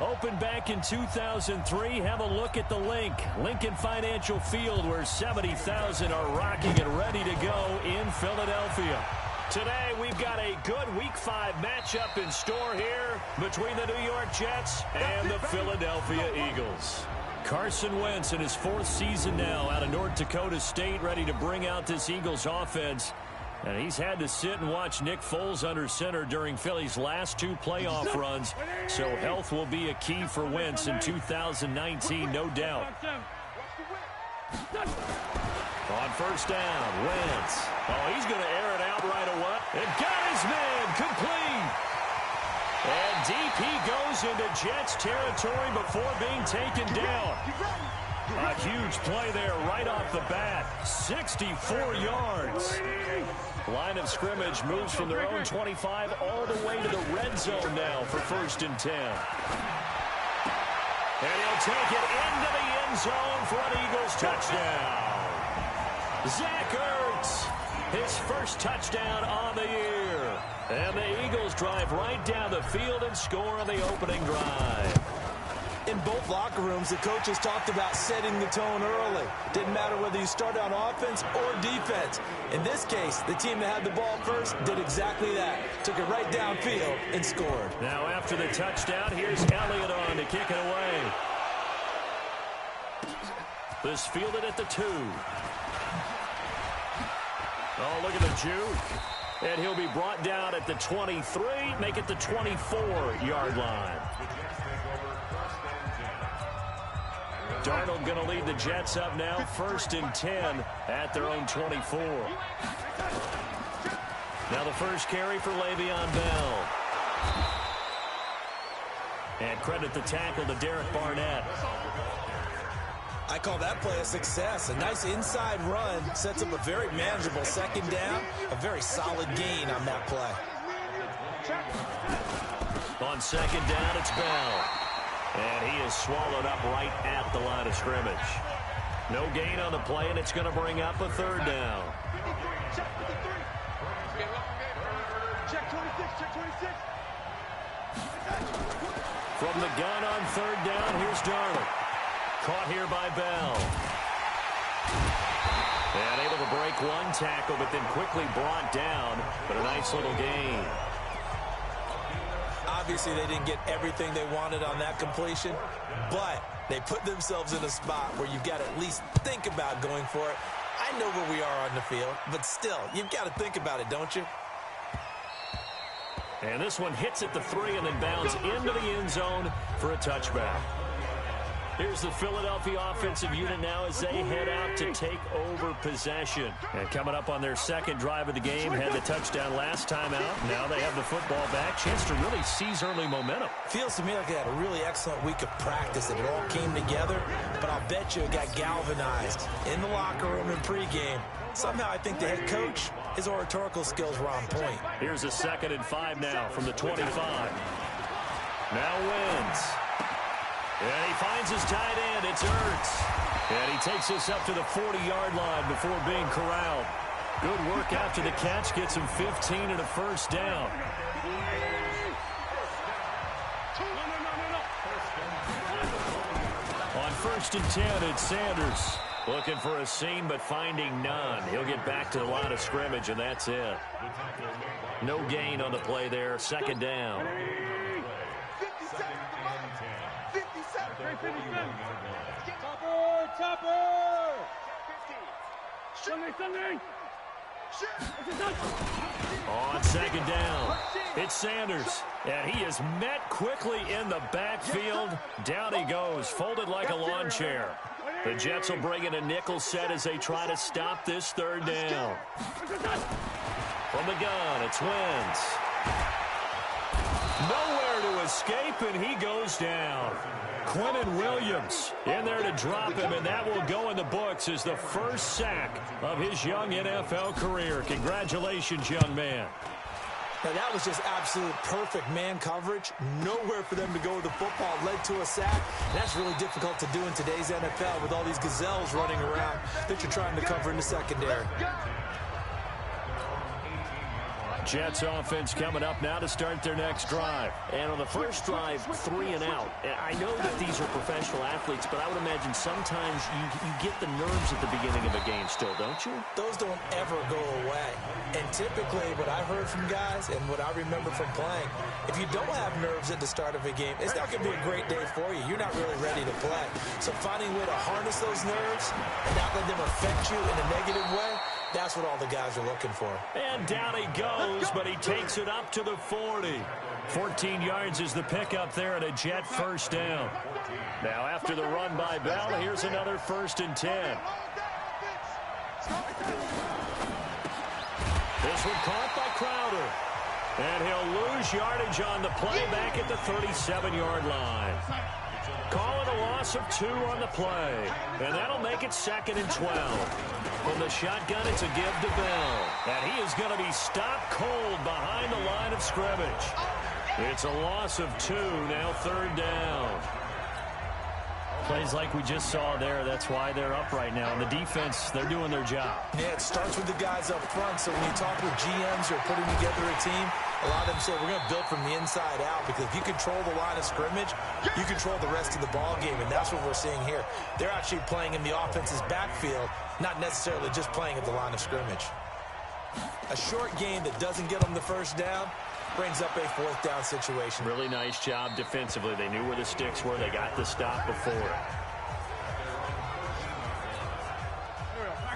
Opened back in 2003. Have a look at the link. Lincoln Financial Field, where 70,000 are rocking and ready to go in Philadelphia. Today, we've got a good Week 5 matchup in store here between the New York Jets and the Philadelphia Eagles. Carson Wentz in his 4th season now out of North Dakota State, ready to bring out this Eagles offense. And he's had to sit and watch Nick Foles under center during Philly's last 2 playoff runs. So health will be a key for Wentz in 2019, no doubt. On first down, Wentz. Oh, he's going to air it out right away. And got his man complete. And deep he goes into Jets territory before being taken down. A huge play there right off the bat. 64 yards. Line of scrimmage moves from their own 25 all the way to the red zone now for 1st and 10. And he'll take it into the end zone for an Eagles touchdown. Zach Ertz, his first touchdown on the year. And the Eagles drive right down the field and score on the opening drive. In both locker rooms, the coaches talked about setting the tone early. Didn't matter whether you started on offense or defense. In this case, the team that had the ball first did exactly that. Took it right downfield and scored. Now after the touchdown, here's Elliott on to kick it away. This fielded at the 2. Oh, look at the juke. And he'll be brought down at the 23, make it the 24-yard line. Darnold going to lead the Jets up now, 1st and 10 at their own 24. Now the first carry for Le'Veon Bell. And credit the tackle to Derek Barnett. I call that play a success. A nice inside run sets up a very manageable 2nd down. A very solid gain on that play. On 2nd down, it's Bell. And he is swallowed up right at the line of scrimmage. No gain on the play, and it's going to bring up a 3rd down. From the gun on 3rd down, here's Darnold. Caught here by Bell. And able to break 1 tackle, but then quickly brought down. But a nice little gain. Obviously, they didn't get everything they wanted on that completion, but they put themselves in a spot where you've got to at least think about going for it. I know where we are on the field, but still, you've got to think about it, don't you? And this one hits at the 3 and then bounds into the end zone for a touchback. Here's the Philadelphia offensive unit now as they head out to take over possession. And coming up on their 2nd drive of the game, had the touchdown last time out. Now they have the football back. Chance to really seize early momentum. Feels to me like they had a really excellent week of practice. It all came together, but I'll bet you it got galvanized in the locker room and pregame. Somehow I think the head coach, his oratorical skills were on point. Here's a 2nd and 5 now from the 25. Now Wentz. And he finds his tight end. It's Ertz. And he takes us up to the 40-yard line before being corralled. Good work after the catch. Gets him 15 and a 1st down. On 1st and 10, it's Sanders. Looking for a seam, but finding none. He'll get back to the line of scrimmage, and that's it. No gain on the play there. 2nd down. Topper! On 2nd down, it's Sanders. And he is met quickly in the backfield. Down he goes, folded like a lawn chair. The Jets will bring in a nickel set as they try to stop this 3rd down. From the gun, it's Wentz. Nowhere to escape, and he goes down. Quentin Williams in there to drop him, and that will go in the books as the first sack of his young NFL career. Congratulations, young man. Now, that was just absolute perfect man coverage. Nowhere for them to go with the football. Led to a sack. And that's really difficult to do in today's NFL with all these gazelles running around that you're trying to cover in the secondary. Jets offense coming up now to start their next drive. And on the first drive, 3 and out. I know that these are professional athletes, but I would imagine sometimes you get the nerves at the beginning of a game still, don't you? Those don't ever go away. And typically what I heard from guys and what I remember from playing, if you don't have nerves at the start of a game, it's not going to be a great day for you. You're not really ready to play. So finding a way to harness those nerves and not let them affect you in a negative way, that's what all the guys are looking for. And down he goes, but he takes it up to the 40. 14 yards is the pickup there and a Jet first down. Now after the run by Bell, here's another 1st and 10. This one caught by Crowder. And he'll lose yardage on the play back at the 37-yard line. Call it a loss of 2 on the play. And that'll make it 2nd and 12. From the shotgun, it's a give to Bell. And he is going to be stopped cold behind the line of scrimmage. It's a loss of 2, now 3rd down. Plays like we just saw there. That's why they're up right now. And the defense, they're doing their job. Yeah, it starts with the guys up front. So when you talk with GMs who are putting together a team, a lot of them say we're going to build from the inside out, because if you control the line of scrimmage, you control the rest of the ball game, and that's what we're seeing here. They're actually playing in the offense's backfield, not necessarily just playing at the line of scrimmage. A short game that doesn't get them the first down brings up a 4th down situation. Really nice job defensively. They knew where the sticks were. They got the stop before.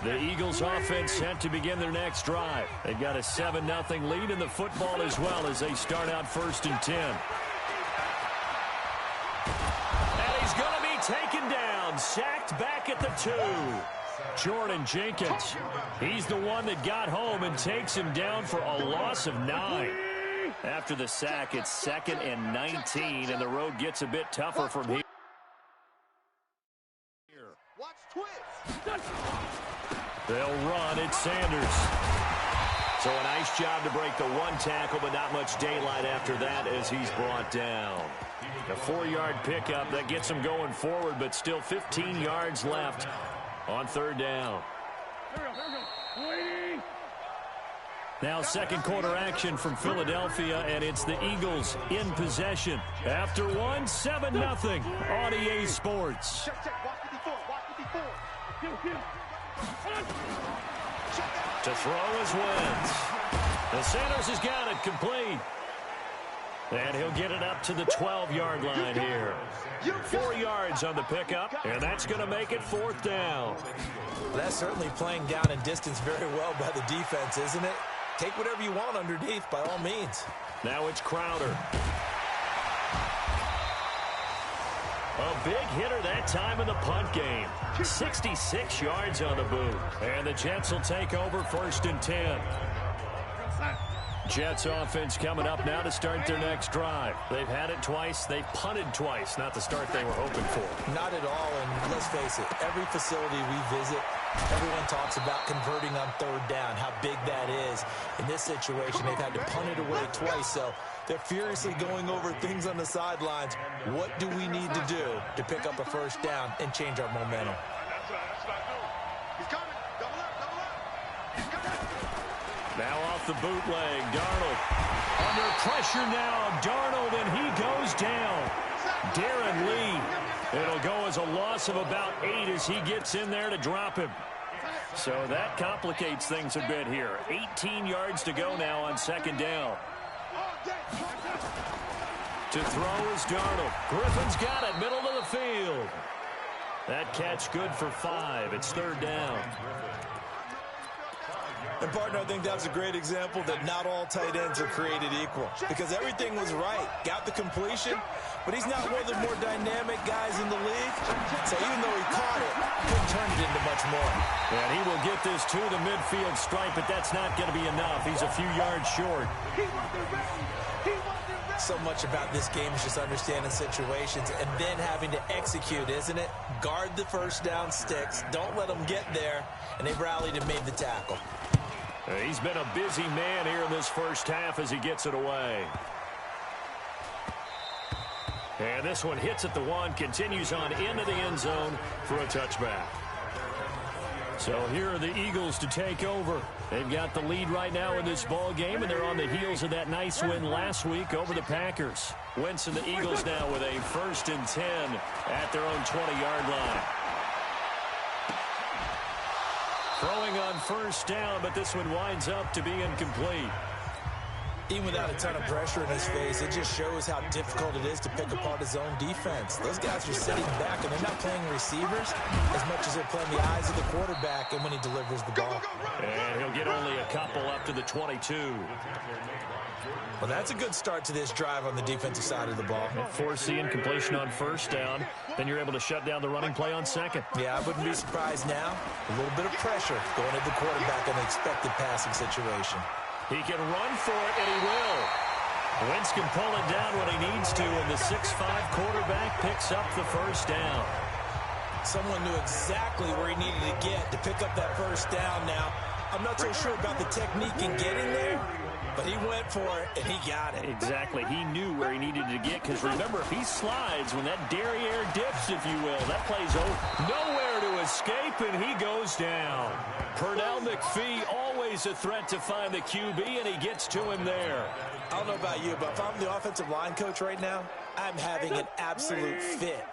The Eagles offense set to begin their next drive. They've got a 7-0 lead in the football as well as they start out 1st and 10. And he's going to be taken down, sacked back at the 2. Jordan Jenkins, he's the one that got home and takes him down for a loss of 9. After the sack, it's 2nd and 19, and the road gets a bit tougher from here. They'll run. It's Sanders. So a nice job to break the 1 tackle, but not much daylight after that as he's brought down. A 4-yard pickup that gets him going forward, but still 15 yards left on 3rd down. Now second quarter action from Philadelphia, and it's the Eagles in possession. After 1, 7-0 on EA Sports. To throw is Wentz. And Sanders has got it complete. And he'll get it up to the 12-yard line here. 4 yards on the pickup, and that's going to make it 4th down. Well, that's certainly playing down in distance very well by the defense, isn't it? Take whatever you want underneath, by all means. Now it's Crowder. A big hitter that time in the punt game. 66 yards on the boot. And the Jets will take over 1st and 10. Jets offense coming up now to start their next drive. They've had it twice. They've punted twice. Not the start they were hoping for. Not at all, and let's face it, every facility we visit, everyone talks about converting on 3rd down, how big that is. In this situation, they've had to punt it away twice, so they're furiously going over things on the sidelines. What do we need to do to pick up a 1st down and change our momentum? Now off the bootleg, Darnold. Under pressure now, Darnold, and he goes down. Darren Lee. It'll go as a loss of about 8 as he gets in there to drop him. So that complicates things a bit here. 18 yards to go now on 2nd down. To throw is Darnold. Griffin's got it, middle of the field. That catch good for 5. It's 3rd down. And, partner, I think that's a great example that not all tight ends are created equal, because everything was right. Got the completion, but he's not one of the more dynamic guys in the league. So even though he caught it, couldn't turn it into much more. And he will get this to the midfield stripe, but that's not going to be enough. He's a few yards short. So much about this game is just understanding situations and then having to execute, isn't it? Guard the 1st down sticks. Don't let them get there. And they've rallied and made the tackle. He's been a busy man here in this first half as he gets it away. And this one hits at the 1, continues on into the end zone for a touchback. So here are the Eagles to take over. They've got the lead right now in this ball game, and they're on the heels of that nice win last week over the Packers. Wentz and the Eagles now with a 1st and 10 at their own 20-yard line. Throwing on 1st down, but this one winds up to be incomplete. Even without a ton of pressure in his face, it just shows how difficult it is to pick apart his own defense. Those guys are sitting back, and they're not playing receivers as much as they're playing the eyes of the quarterback and when he delivers the ball. And he'll get only a couple up to the 22. Well, that's a good start to this drive on the defensive side of the ball. Force the incompletion on 1st down. Then you're able to shut down the running play on 2nd. Yeah, I wouldn't be surprised now. A little bit of pressure going at the quarterback in an expected passing situation. He can run for it, and he will. Wentz can pull it down when he needs to, and the 6'5" quarterback picks up the 1st down. Someone knew exactly where he needed to get to pick up that 1st down now. I'm not so sure about the technique in getting there, but he went for it, and he got it. Exactly. He knew where he needed to get, because remember, if he slides, when that derriere dips, if you will, that plays over. Nowhere to escape, and he goes down. Pernell McPhee, always a threat to find the QB, and he gets to him there. I don't know about you, but if I'm the offensive line coach right now, I'm having an absolute fit.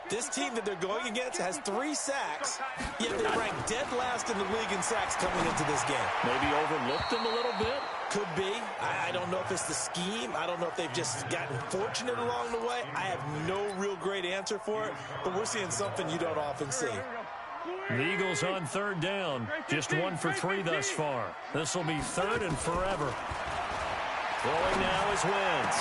This team that they're going against has 3 sacks, yet they rank dead last in the league in sacks coming into this game. Maybe overlooked them a little bit? Could be. I don't know if it's the scheme. I don't know if they've just gotten fortunate along the way. I have no real great answer for it, but we're seeing something you don't often see. The Eagles on 3rd down. Just 1 for 3 thus far. This will be 3rd and forever. Throwing now is Wentz.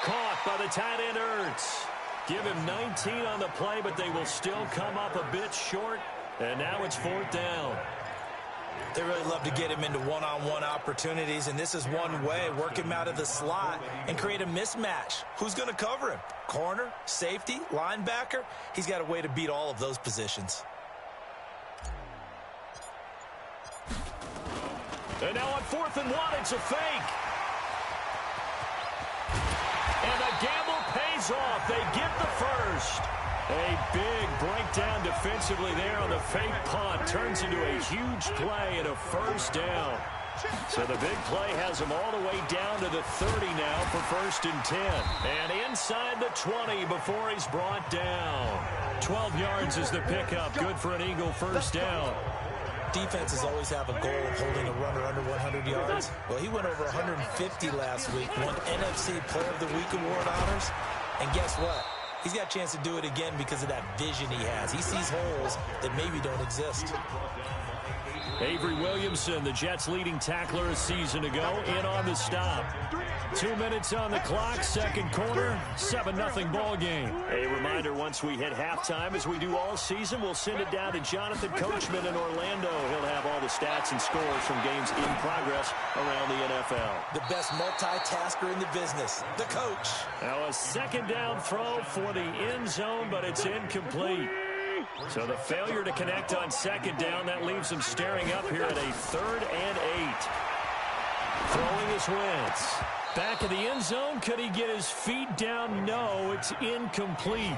Caught by the tight end Ertz. Give him 19 on the play, but they will still come up a bit short. And now it's 4th down. They really love to get him into one-on-one opportunities, and this is one way. Work him out of the slot and create a mismatch. Who's going to cover him? Corner, safety, linebacker? He's got a way to beat all of those positions. And now on 4th and 1, it's a fake. And the gamble pays off. They get the 1st. A big breakdown defensively there on the fake punt. Turns into a huge play and a 1st down. So the big play has him all the way down to the 30 now for 1st and 10. And inside the 20 before he's brought down. 12 yards is the pickup. Good for an Eagle 1st down. Defenses always have a goal of holding a runner under 100 yards. Well, he went over 150 last week, won NFC Player of the Week award honors. And guess what? He's got a chance to do it again because of that vision he has. He sees holes that maybe don't exist. Avery Williamson, the Jets' leading tackler a season ago, in on the stop. 2 minutes on the clock, 2nd quarter, 7-0 ball game. A reminder, once we hit halftime, as we do all season, we'll send it down to Jonathan Coachman in Orlando. He'll have all the stats and scores from games in progress around the NFL. The best multitasker in the business, the coach. Now a 2nd down throw for the end zone, but it's incomplete. So the failure to connect on 2nd down, that leaves him staring up here at a 3rd and 8. Throwing is Wentz. Back of the end zone. Could he get his feet down? No, it's incomplete.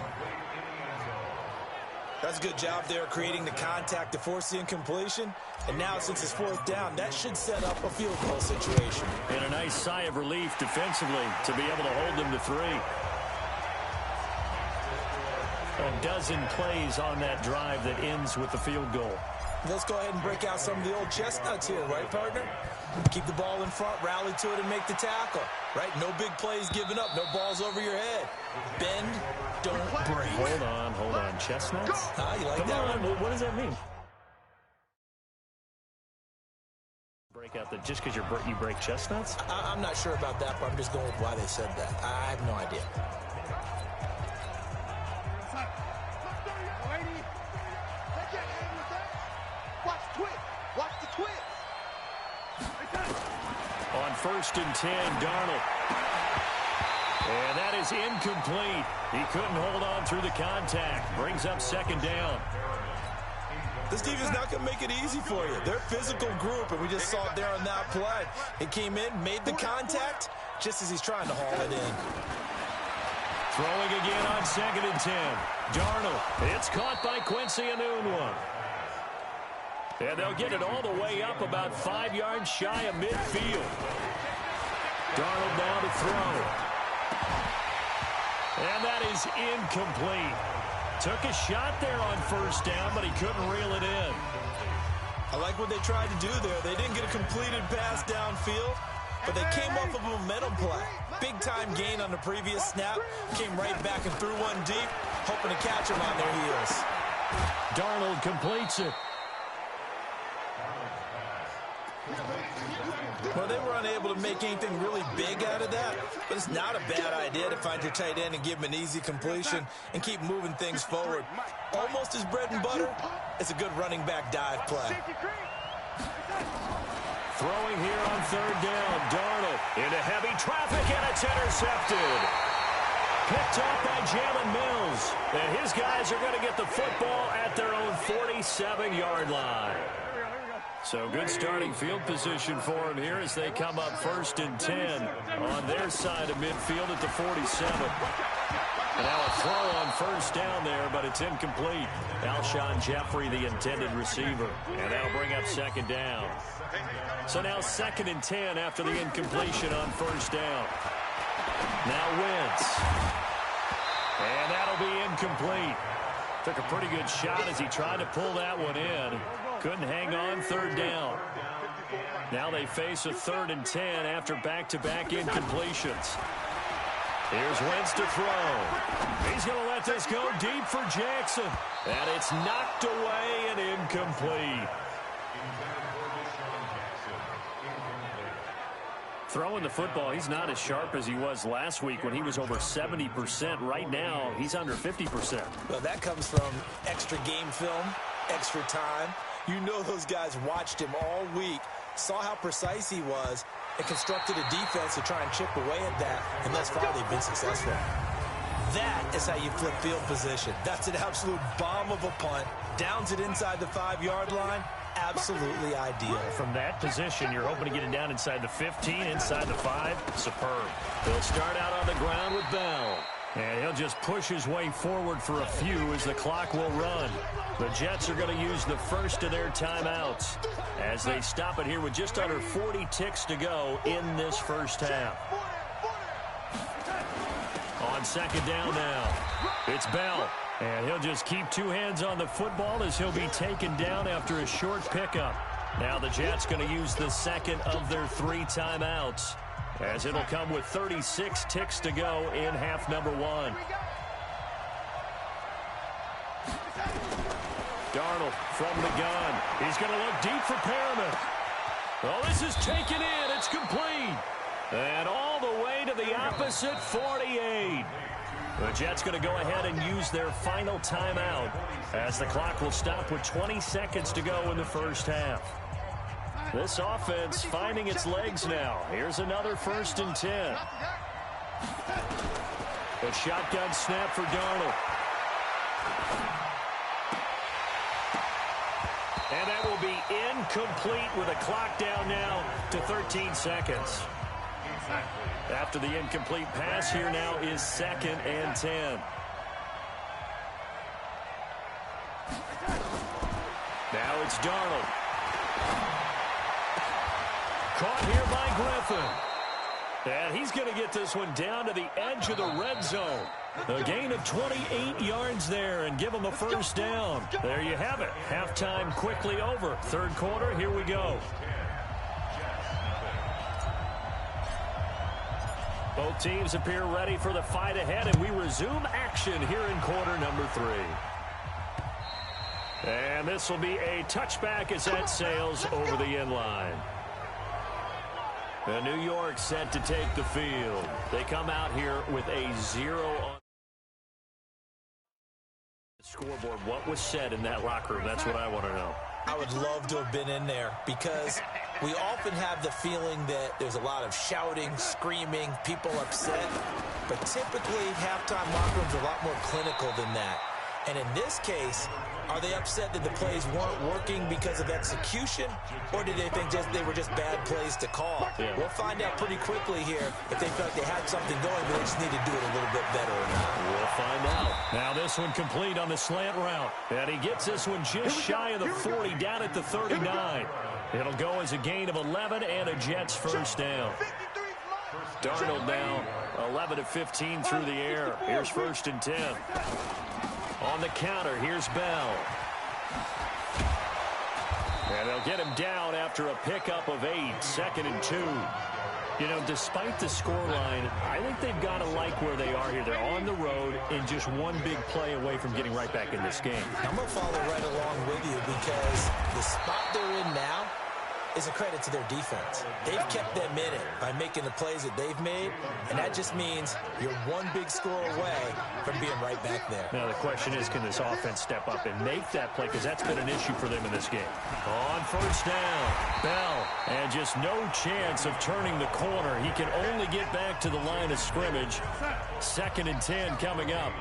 That's a good job there creating the contact to force the incompletion. And now since it's 4th down, that should set up a field goal situation. And a nice sigh of relief defensively to be able to hold them to 3. A dozen plays on that drive that ends with the field goal. Let's go ahead and break out some of the old chestnuts here, right, partner? Keep the ball in front, rally to it, and make the tackle, right? No big plays given up, no balls over your head. Bend, don't break. Hold on. Chestnuts? You like that one? What does that mean? Break out just because you break chestnuts? I'm not sure about that, but I'm just going with why they said that. I have no idea. On 1st and 10, Darnold. And that is incomplete. He couldn't hold on through the contact. Brings up 2nd down. This team is not going to make it easy for you. They're a physical group, and we just saw it there on that play. He came in, made the contact, just as he's trying to haul it in. Throwing again on 2nd and 10. Darnold. It's caught by Quincy Enunwa. And they'll get it all the way up about 5 yards shy of midfield. Darnold now to throw. And that is incomplete. Took a shot there on first down, but he couldn't reel it in. I like what they tried to do there. They didn't get a completed pass downfield, but they came off of a momentum play. Big-time gain on the previous snap. Came right back and threw one deep, hoping to catch them on their heels. Darnold completes it. Well, they were unable to make anything really big out of that, but it's not a bad idea to find your tight end and give him an easy completion and keep moving things forward. Almost his bread and butter. It's a good running back dive play. Throwing here on third down. Darnold into heavy traffic, and it's intercepted. Picked up by Jalen Mills. And his guys are going to get the football at their own 47-yard line. So good starting field position for him here as they come up 1st and 10 on their side of midfield at the 47. And now a throw on first down there, but it's incomplete. Alshon Jeffrey, the intended receiver. And that'll bring up 2nd down. So now 2nd and 10 after the incompletion on first down. Now Wentz. And that'll be incomplete. Took a pretty good shot as he tried to pull that one in. Couldn't hang on, 3rd down. Now they face a 3rd and 10 after back-to-back incompletions. Here's Wentz to throw. He's going to let this go deep for Jackson. And it's knocked away and incomplete. Throwing the football, he's not as sharp as he was last week when he was over 70%. Right now, he's under 50%. Well, that comes from extra game film, extra time. You know those guys watched him all week, saw how precise he was, and constructed a defense to try and chip away at that, and thus far they've been successful. That is how you flip field position. That's an absolute bomb of a punt. Downs it inside the 5-yard line. Absolutely ideal. From that position, you're hoping to get it down inside the 15, inside the 5. Superb. He'll start out on the ground with Bell. And he'll just push his way forward for a few as the clock will run. The Jets are going to use the first of their timeouts as they stop it here with just under 40 ticks to go in this first half. On 2nd down now, it's Bell. And he'll just keep 2 hands on the football as he'll be taken down after a short pickup. Now the Jets going to use the 2nd of their 3 timeouts, as it'll come with 36 ticks to go in half number 1. Darnold from the gun. He's going to look deep for Perriman. Oh, this is taken in. It's complete. And all the way to the opposite 48. The Jets going to go ahead and use their final timeout as the clock will stop with 20 seconds to go in the first half. This offense finding its legs now. Here's another 1st and 10. A shotgun snap for Darnold. And that will be incomplete with a clock down now to 13 seconds. After the incomplete pass, here now is 2nd and 10. Now it's Darnold. Caught here by Griffin. And he's going to get this one down to the edge of the red zone. A gain of 28 yards there and give him a first down. There you have it. Halftime quickly over. 3rd quarter, here we go. Both teams appear ready for the fight ahead, and we resume action here in quarter number 3. And this will be a touchback as that sails over the end line. And New York set to take the field. They come out here with a 0 on the scoreboard. What was said in that locker room? That's what I want to know. I would love to have been in there because we often have the feeling that there's a lot of shouting, screaming, people upset. But typically, halftime locker rooms are a lot more clinical than that. And in this case, are they upset that the plays weren't working because of execution? Or did they think they were just bad plays to call? Yeah. We'll find out pretty quickly here if they felt like they had something going, but they just need to do it a little bit better or not. We'll find out. Now this one complete on the slant route. And he gets this one just shy of the 40, down at the 39. It'll go as a gain of 11 and a Jets first down. Darnold now 11 of 15 through the air. Here's 1st and 10. On the counter, here's Bell. And they'll get him down after a pickup of 8, 2nd and 2. You know, despite the scoreline, I think they've got to like where they are here. They're on the road and just one big play away from getting right back in this game. I'm going to follow right along with you because the spot they're in now is a credit to their defense. They've kept them in it by making the plays that they've made, and that just means you're one big score away from being right back there. Now the question is, can this offense step up and make that play, because that's been an issue for them in this game. On 1st down, Bell, and just no chance of turning the corner. He can only get back to the line of scrimmage. 2nd and 10 coming up.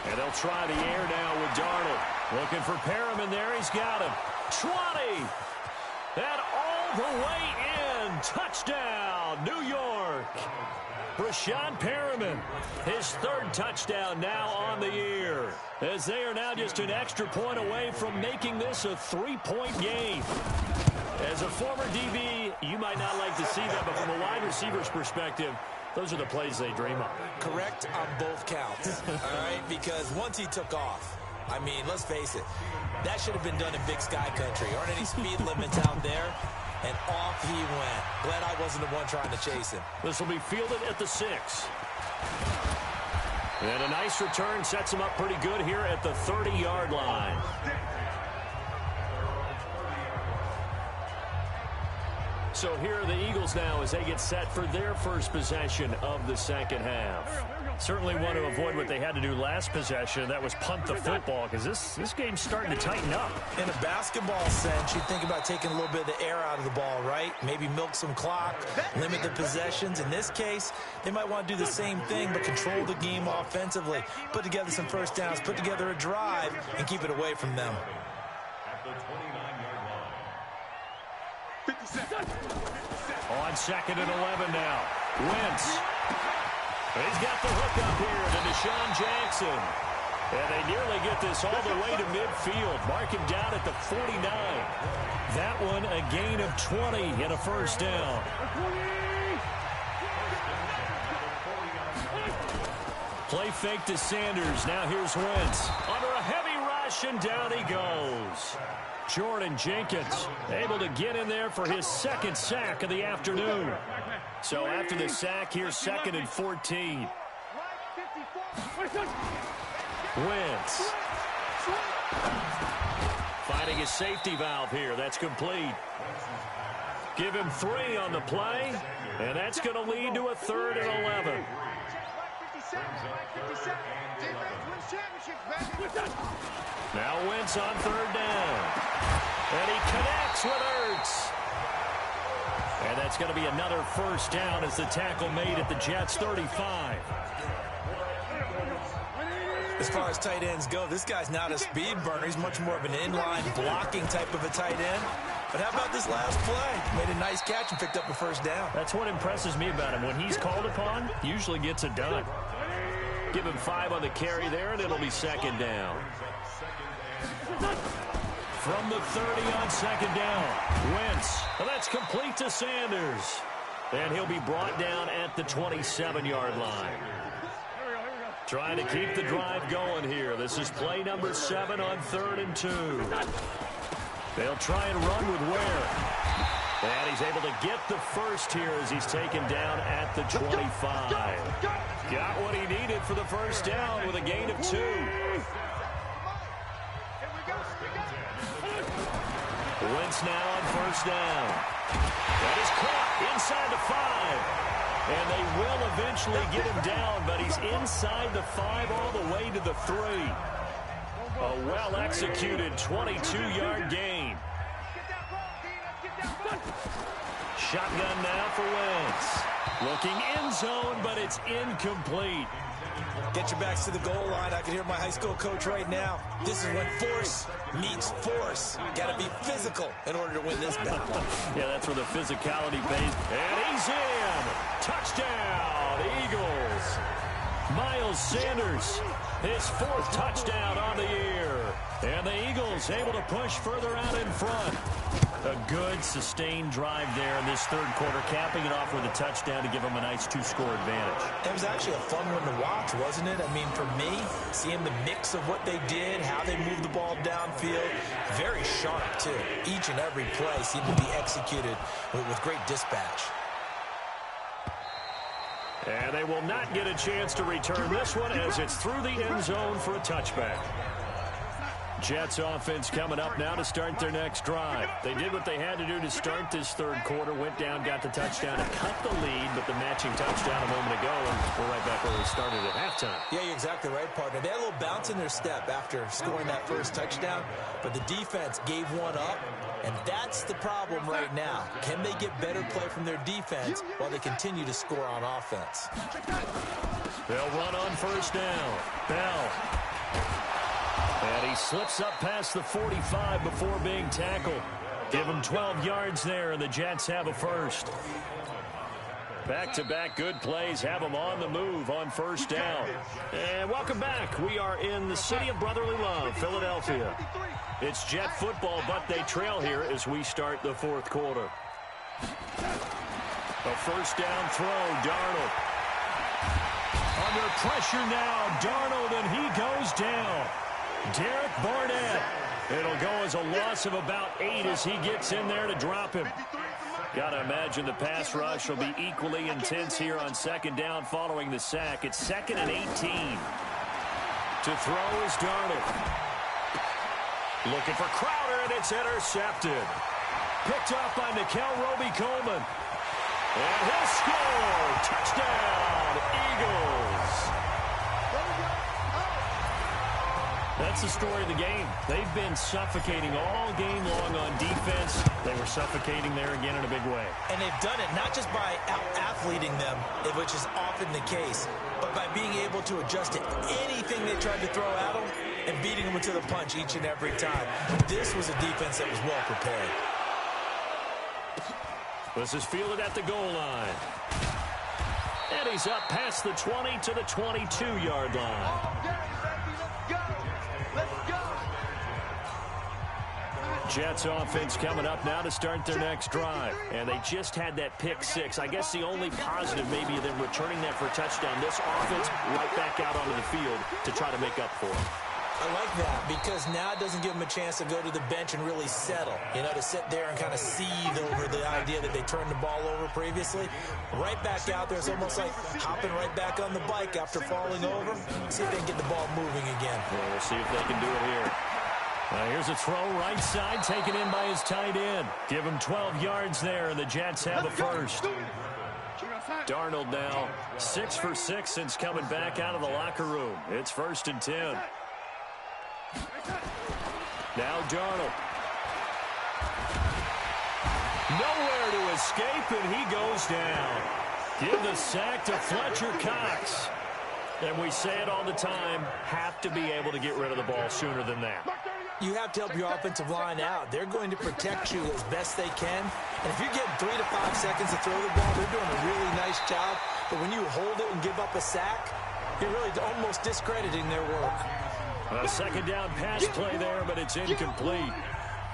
And they'll try the air now with Darnold. Looking for Perriman there. He's got him. 20. And all the way in. Touchdown, New York. Brashad Perriman, his 3rd touchdown now on the year, as they are now just an extra point away from making this a 3-point game. As a former DB, you might not like to see that, but from a wide receiver's perspective, those are the plays they dream of. Correct on both counts, all right? Because once he took off, I mean, let's face it, that should have been done in Big Sky Country. Aren't any speed limits out there? And off he went. Glad I wasn't the one trying to chase him. This will be fielded at the 6. And a nice return sets him up pretty good here at the 30-yard line. So here are the Eagles now as they get set for their first possession of the second half. Certainly want to avoid what they had to do last possession. That was punt the football, because this game's starting to tighten up. In a basketball sense, you think about taking a little bit of the air out of the ball, right? Maybe milk some clock, limit the possessions. In this case, they might want to do the same thing, but control the game offensively. Put together some first downs, put together a drive, and keep it away from them. On 2nd and 11 now. Wentz. He's got the hook up here to Deshaun Jackson. And they nearly get this all the way to midfield. Mark him down at the 49. That one a gain of 20 and a first down. Play fake to Sanders. Now here's Wentz. Under a heavy rush, and down he goes. Jordan Jenkins able to get in there for his 2nd sack of the afternoon. So after the sack, here's 2nd and 14. Wentz finding his safety valve here. That's complete. Give him 3 on the play, and that's going to lead to a 3rd and 11. Now Wentz on 3rd down. And he connects with Ertz. And that's going to be another first down as the tackle made at the Jets' 35. As far as tight ends go, this guy's not a speed burner. He's much more of an inline blocking type of a tight end. But how about this last play? Made a nice catch and picked up a first down. That's what impresses me about him. When he's called upon, usually gets it done. Give him 5 on the carry there, and it'll be 2nd down. From the 30 on 2nd down, Wentz. And that's complete to Sanders. And he'll be brought down at the 27-yard line. Trying to keep the drive going here. This is play number 7 on 3rd and 2. They'll try and run with Ware. And he's able to get the first here as he's taken down at the 25. Got what he needed for the first down with a gain of 2. Wentz now on 1st down. That is caught inside the 5. And they will eventually get him down, but he's inside the 5 all the way to the 3. A well-executed 22-yard gain. Shotgun now for Wentz. Looking end zone, but it's incomplete. Get your backs to the goal line. I can hear my high school coach right now. This is when force meets force. Got to be physical in order to win this battle. Yeah, that's where the physicality pays. And he's in. Touchdown, Eagles. Miles Sanders, his 4th touchdown on the year. And the Eagles able to push further out in front. A good, sustained drive there in this 3rd quarter, capping it off with a touchdown to give them a nice 2-score advantage. It was actually a fun one to watch, wasn't it? I mean, for me, seeing the mix of what they did, how they moved the ball downfield, very sharp, too. Each and every play seemed to be executed with great dispatch. And they will not get a chance to return this one as it's through the end zone for a touchback. Jets offense coming up now to start their next drive. They did what they had to do to start this 3rd quarter, went down, got the touchdown to cut the lead, but the matching touchdown a moment ago, and we're right back where we started at halftime. Yeah, you're exactly right, partner. They had a little bounce in their step after scoring that first touchdown, but the defense gave one up, and that's the problem right now. Can they get better play from their defense while they continue to score on offense? They'll run on 1st down. Bell. And he slips up past the 45 before being tackled. Give him 12 yards there, and the Jets have a 1st. Back-to-back good plays have them on the move on 1st down. And welcome back. We are in the city of brotherly love, Philadelphia. It's Jet football, but they trail here as we start the 4th quarter. A 1st down throw, Darnold. Under pressure now, Darnold, and he goes down. Derek Barnett. It'll go as a loss of about 8 as he gets in there to drop him. Got to imagine the pass rush will be equally intense here on 2nd down following the sack. It's 2nd and 18. To throw is Darnold. Looking for Crowder, and it's intercepted. Picked up by Nickel Roby-Coleman. And he'll score. Touchdown, Eagles. That's the story of the game. They've been suffocating all game long on defense. They were suffocating there again in a big way. And they've done it not just by out-athleting them, which is often the case, but by being able to adjust to anything they tried to throw at them and beating them to the punch each and every time. This was a defense that was well prepared. This is fielded at the goal line. And he's up past the 20 to the 22-yard line. Jets offense coming up now to start their next drive. And they just had that pick 6. I guess the only positive maybe than returning that for a touchdown. This offense right back out onto the field to try to make up for it. I like that because now it doesn't give them a chance to go to the bench and really settle. You know, to sit there and kind of seethe over the idea that they turned the ball over previously. Right back out there. It's almost like hopping right back on the bike after falling over. See if they can get the ball moving again. Well, we'll see if they can do it here. Here's a throw right side taken in by his tight end. Give him 12 yards there, and the Jets have a 1st. Darnold now 6 for 6 since coming back out of the locker room. It's 1st and 10. Now Darnold. Nowhere to escape, and he goes down. Give the sack to Fletcher Cox. And we say it all the time, have to be able to get rid of the ball sooner than that. You have to help your offensive line out. They're going to protect you as best they can. And if you're getting 3 to 5 seconds to throw the ball, they're doing a really nice job. But when you hold it and give up a sack, you're really almost discrediting their work. A 2nd down pass play there, but it's incomplete.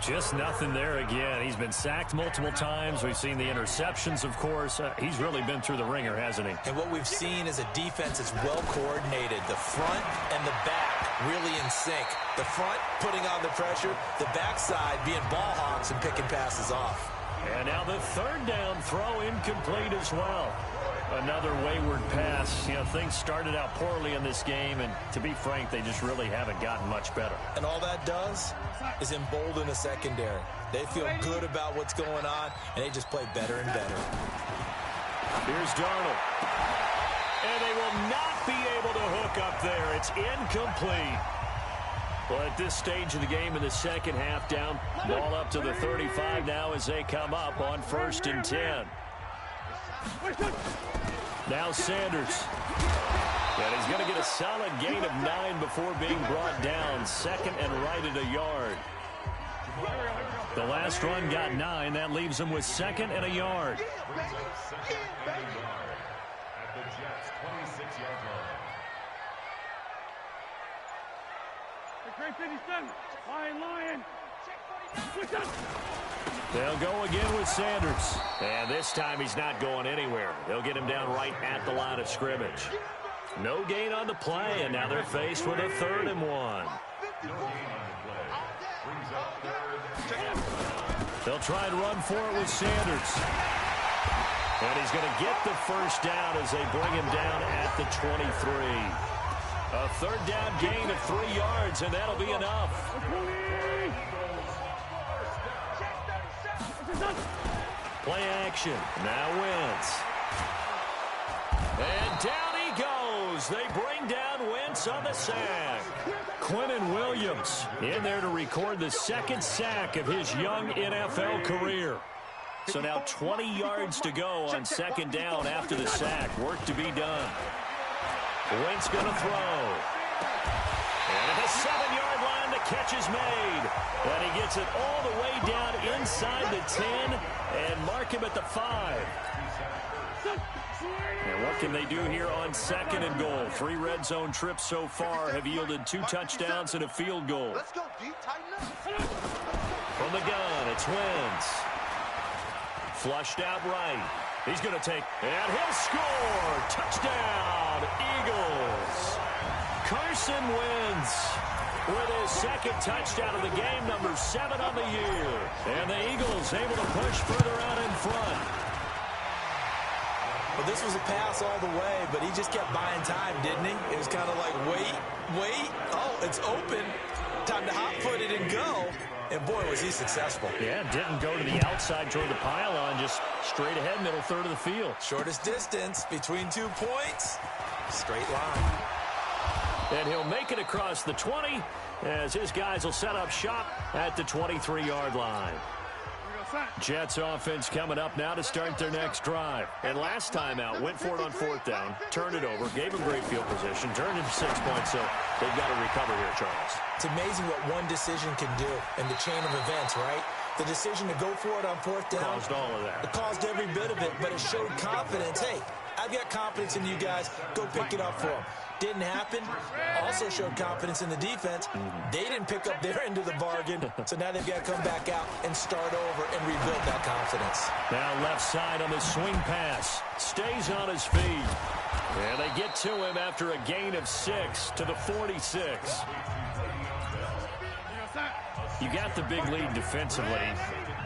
Just nothing there again. He's been sacked multiple times. We've seen the interceptions, of course. He's really been through the ringer, hasn't he? And what we've seen is a defense that's well coordinated. The front and the back really in sync. The front putting on the pressure, the backside being ball hawks and picking passes off. And now the 3rd down throw incomplete as well. Another wayward pass. You know, things started out poorly in this game, and to be frank, they just really haven't gotten much better. And all that does is embolden a secondary. They feel good about what's going on, and they just play better and better. Here's Darnold. And they will not be able to hook up there. It's incomplete. Well, at this stage of the game in the second half, down ball up to the 35 now as they come up on 1st and 10. Now Sanders. And he's going to get a solid gain of 9 before being brought down. 2nd and right at a yard. The last run got 9. That leaves him with 2nd and a yard. They'll go again with Sanders. And this time he's not going anywhere. They'll get him down right at the line of scrimmage. No gain on the play, and now they're faced with a 3rd and 1. They'll try and run for it with Sanders. And he's going to get the first down as they bring him down at the 23. A 3rd down gain of 3 yards, and that'll be enough. Play action. Now Wentz. And down he goes. They bring down Wentz on the sack. Quinnen Williams in there to record the 2nd sack of his young NFL career. So now 20 yards to go on 2nd down after the sack. Work to be done. Wentz going to throw. And at the 7-yard line, the catch is made. And he gets it all the way down inside the 10 and mark him at the 5. And what can they do here on 2nd and goal? 3 red zone trips so far have yielded 2 touchdowns and a field goal. From the gun, it's Wentz. Flushed out right. He's going to take, and he'll score. Touchdown, Eagles. Carson Wentz with his 2nd touchdown of the game, number 7 on the year. And the Eagles able to push further out in front. Well, this was a pass all the way, but he just kept buying time, didn't he? It was kind of like, wait. Oh, it's open. Time to hot-foot it and go. And, boy, was he successful. Yeah, didn't go to the outside toward the pylon, just straight ahead, middle third of the field. Shortest distance between 2 points. Straight line. And he'll make it across the 20 as his guys will set up shop at the 23-yard line. Jets offense coming up now to start their next drive. And last time out, went for it on 4th down, turned it over, gave him great field position, turned it to 6 points, so they've got to recover here, Charles. It's amazing what one decision can do in the chain of events, right? The decision to go for it on 4th down. Caused all of that. It caused every bit of it, but it showed confidence. Hey, I've got confidence in you guys. Go pick it up for them. Didn't happen. Also showed confidence in the defense. They didn't pick up their end of the bargain, so now they've got to come back out and start over and rebuild that confidence. Now left side on the swing pass. Stays on his feet. And they get to him after a gain of 6 to the 46. You got the big lead defensively.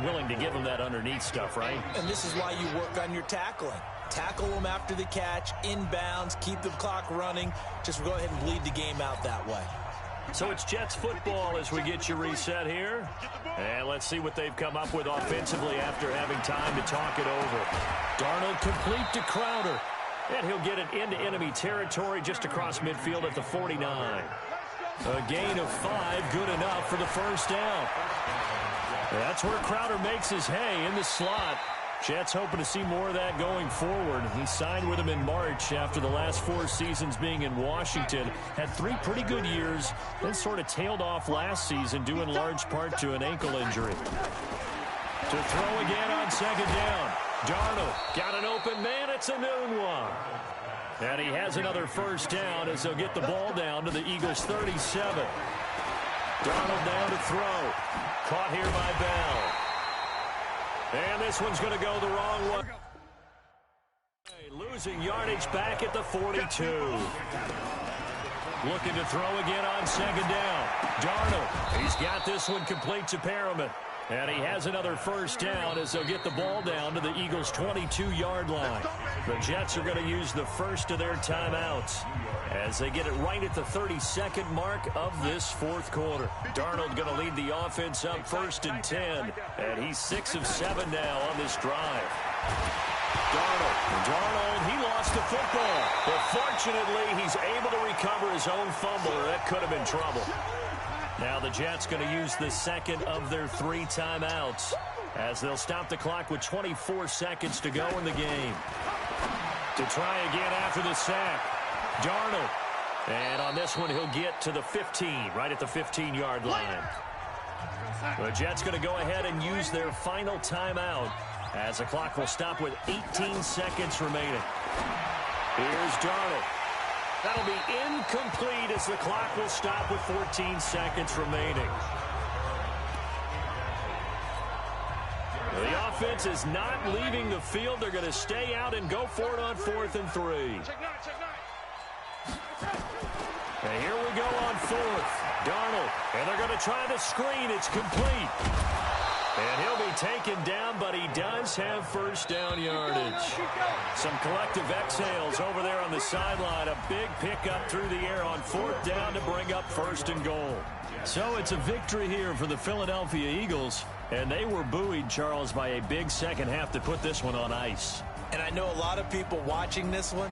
Willing to give him that underneath stuff, right? And this is why you work on your tackling. Tackle them after the catch, inbounds, keep the clock running. Just go ahead and bleed the game out that way. So it's Jets football as we get you reset here. And let's see what they've come up with offensively after having time to talk it over. Darnold complete to Crowder. And he'll get it into enemy territory just across midfield at the 49. A gain of 5, good enough for the first down. That's where Crowder makes his hay in the slot. Jets hoping to see more of that going forward. He signed with him in March after the last 4 seasons being in Washington. Had 3 pretty good years, then sort of tailed off last season due in large part to an ankle injury. To throw again on 2nd down. Darnold got an open man. It's a noon one. And he has another first down as they'll get the ball down to the Eagles' 37. Darnold down to throw. Caught here by Bell. And this one's going to go the wrong way. Losing yardage back at the 42. Looking to throw again on 2nd down. Darnold, he's got this one complete to Perriman. And he has another first down as they'll get the ball down to the Eagles' 22-yard line. The Jets are going to use the first of their timeouts as they get it right at the 32nd mark of this 4th quarter. Darnold going to lead the offense up 1st and 10. And he's 6 of 7 now on this drive. Darnold, he lost the football. But fortunately, he's able to recover his own fumble, or that could have been trouble. Now the Jets going to use the 2nd of their 3 timeouts as they'll stop the clock with 24 seconds to go in the game. To try again after the sack, Darnold. And on this one, he'll get to the 15, right at the 15-yard line. The Jets going to go ahead and use their final timeout as the clock will stop with 18 seconds remaining. Here's Darnold. That'll be incomplete as the clock will stop with 14 seconds remaining. The offense is not leaving the field. They're going to stay out and go for it on 4th and 3. And here we go on 4th. Darnold, and they're going to try the screen. It's complete. And he'll be taken down, but he does have first down yardage. Some collective exhales over there on the sideline. A big pickup through the air on 4th down to bring up 1st and goal. So it's a victory here for the Philadelphia Eagles. And they were buoyed, Charles, by a big second half to put this one on ice. And I know a lot of people watching this one